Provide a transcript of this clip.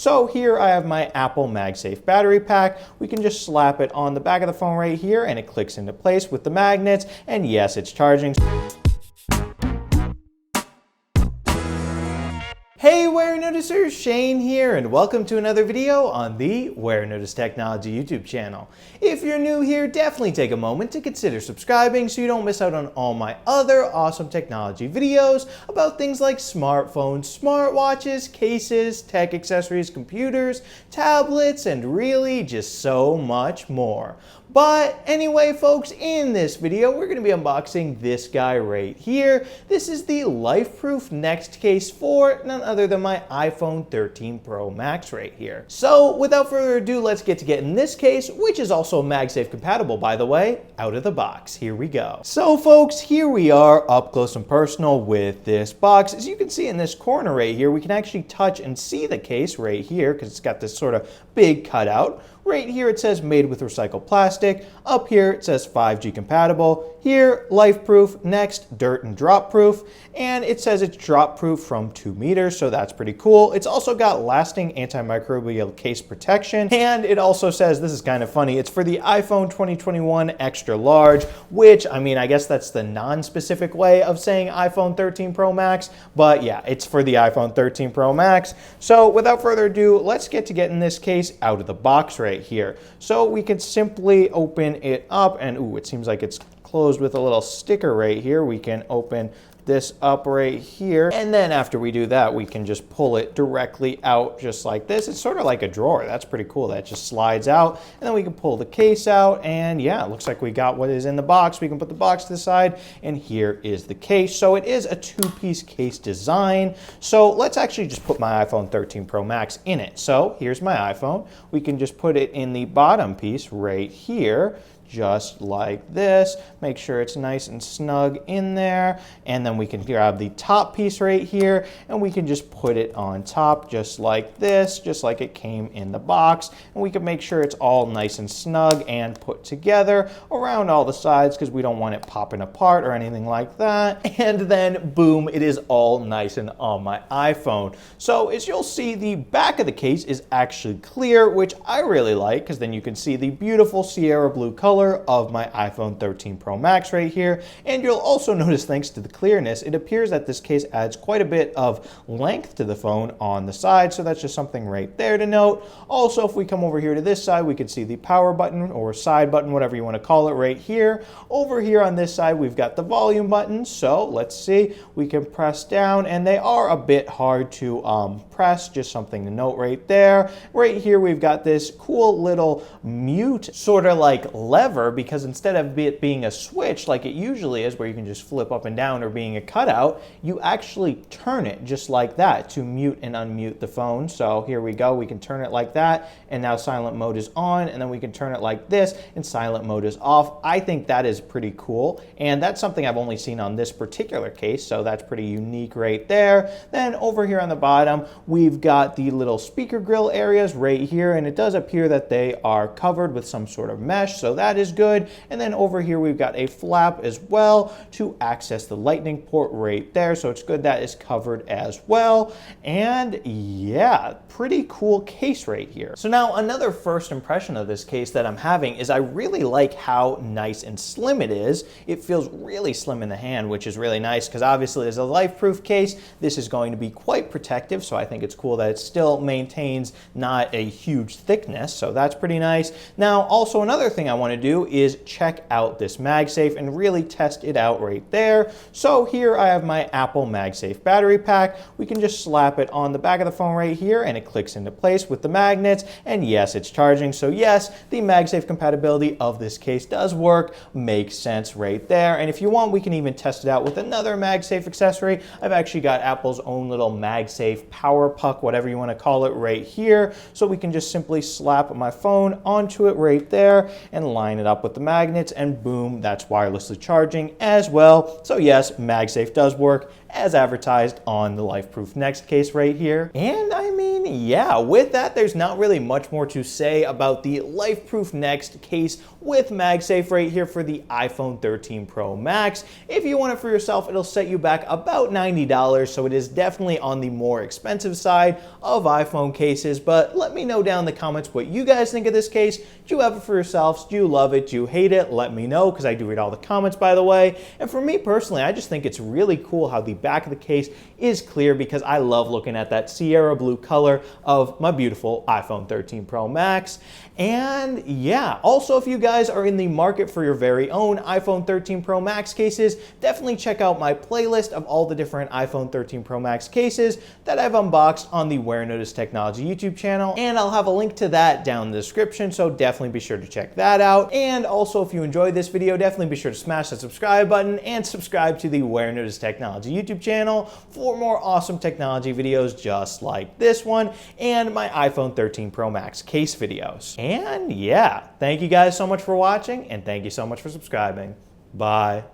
So here I have my Apple MagSafe battery pack. We can just slap it on the back of the phone right here and it clicks into place with the magnets, and yes, it's charging. Hey Warenoticers, Shane here, and welcome to another video on the Warenotice Technology YouTube channel. If you're new here, definitely take a moment to consider subscribing so you don't miss out on all my other awesome technology videos about things like smartphones, smartwatches, cases, tech accessories, computers, tablets, and really just so much more. But anyway, folks, in this video, we're going to be unboxing this guy right here. This is the LifeProof NEXT case for none other than my iPhone 13 Pro Max right here. So without further ado, let's get to getting this case, which is also MagSafe compatible, by the way, out of the box. Here we go. So folks, here we are up close and personal with this box. As you can see in this corner right here, we can actually touch and see the case right here because it's got this sort of big cutout. Right here it says made with recycled plastic. Up here it says 5G compatible. Here, LifeProof NEXT dirt and drop proof. And it says it's drop proof from 2 meters, so that's pretty cool. It's also got lasting antimicrobial case protection. And it also says, this is kind of funny, it's for the iPhone 2021 extra large, which, I mean, I guess that's the non-specific way of saying iPhone 13 Pro Max. But yeah, it's for the iPhone 13 Pro Max. So without further ado, let's get to getting this case out of the box right here. So we can simply open it up, and ooh, it seems like it's closed with a little sticker right here. We can open this up right here, and then after we do that, we can just pull it directly out just like this. It's sort of like a drawer. That's pretty cool. That just slides out, and then we can pull the case out, and yeah, it looks like we got what is in the box. We can put the box to the side, and here is the case. So it is a two-piece case design. So let's actually just put my iPhone 13 Pro Max in it. So here's my iPhone. We can just put it in the bottom piece right here, just like this. Make sure it's nice and snug in there, and then we can grab the top piece right here and we can just put it on top just like this, just like it came in the box, and we can make sure it's all nice and snug and put together around all the sides because we don't want it popping apart or anything like that. And then boom, it is all nice and on my iPhone. So as you'll see, the back of the case is actually clear, which I really like because then you can see the beautiful Sierra blue color of my iPhone 13 Pro Max right here. And you'll also notice, thanks to the clearness, it appears that this case adds quite a bit of length to the phone on the side, so that's just something right there to note. Also, if we come over here to this side, we can see the power button or side button, whatever you want to call it, right here. Over here on this side, we've got the volume button. So let's see, we can press down, and they are a bit hard to press, just something to note right there. Right here, we've got this cool little mute sort of like lever, because instead of it being a switch like it usually is where you can just flip up and down or being a cutout, you actually turn it just like that to mute and unmute the phone. So here we go, we can turn it like that, and now silent mode is on, and then we can turn it like this and silent mode is off. I think that is pretty cool, and that's something I've only seen on this particular case, so that's pretty unique right there. Then over here on the bottom, we've got the little speaker grill areas right here, and it does appear that they are covered with some sort of mesh, so that is good. And then over here we've got a flap as well to access the lightning port right there, so it's good that is covered as well. And yeah, pretty cool case right here. So now another first impression of this case that I'm having is I really like how nice and slim it is. It feels really slim in the hand, which is really nice because obviously as a LifeProof case, this is going to be quite protective, so I think it's cool that it still maintains not a huge thickness, so that's pretty nice. Now also another thing I want to do is check out this MagSafe and really test it out right there. So here I have my Apple MagSafe battery pack. We can just slap it on the back of the phone right here and it clicks into place with the magnets, and yes, it's charging. So yes, the MagSafe compatibility of this case does work. Makes sense right there. And if you want, we can even test it out with another MagSafe accessory. I've actually got Apple's own little MagSafe power puck, whatever you want to call it, right here. So we can just simply slap my phone onto it right there and line line it up with the magnets, and boom, that's wirelessly charging as well. So yes, MagSafe does work as advertised on the LifeProof NEXT case right here. And I mean, yeah, with that, there's not really much more to say about the LifeProof NEXT case with MagSafe right here for the iPhone 13 Pro Max. If you want it for yourself, it'll set you back about $90, so it is definitely on the more expensive side of iPhone cases. But let me know down in the comments what you guys think of this case. Do you have it for yourselves? Do you love it? Do you hate it? Let me know, because I do read all the comments, by the way. And for me personally, I just think it's really cool how the back of the case is clear, because I love looking at that Sierra blue color of my beautiful iPhone 13 Pro Max. And yeah, also if you guys are in the market for your very own iPhone 13 Pro Max cases, definitely check out my playlist of all the different iPhone 13 Pro Max cases that I've unboxed on the Warenotice Technology YouTube channel, and I'll have a link to that down in the description, so definitely be sure to check that out. And also, if you enjoyed this video, definitely be sure to smash that subscribe button and subscribe to the Warenotice Technology YouTube channel for more awesome technology videos just like this one and my iPhone 13 Pro Max case videos. And yeah, thank you guys so much for watching, and thank you so much for subscribing. Bye.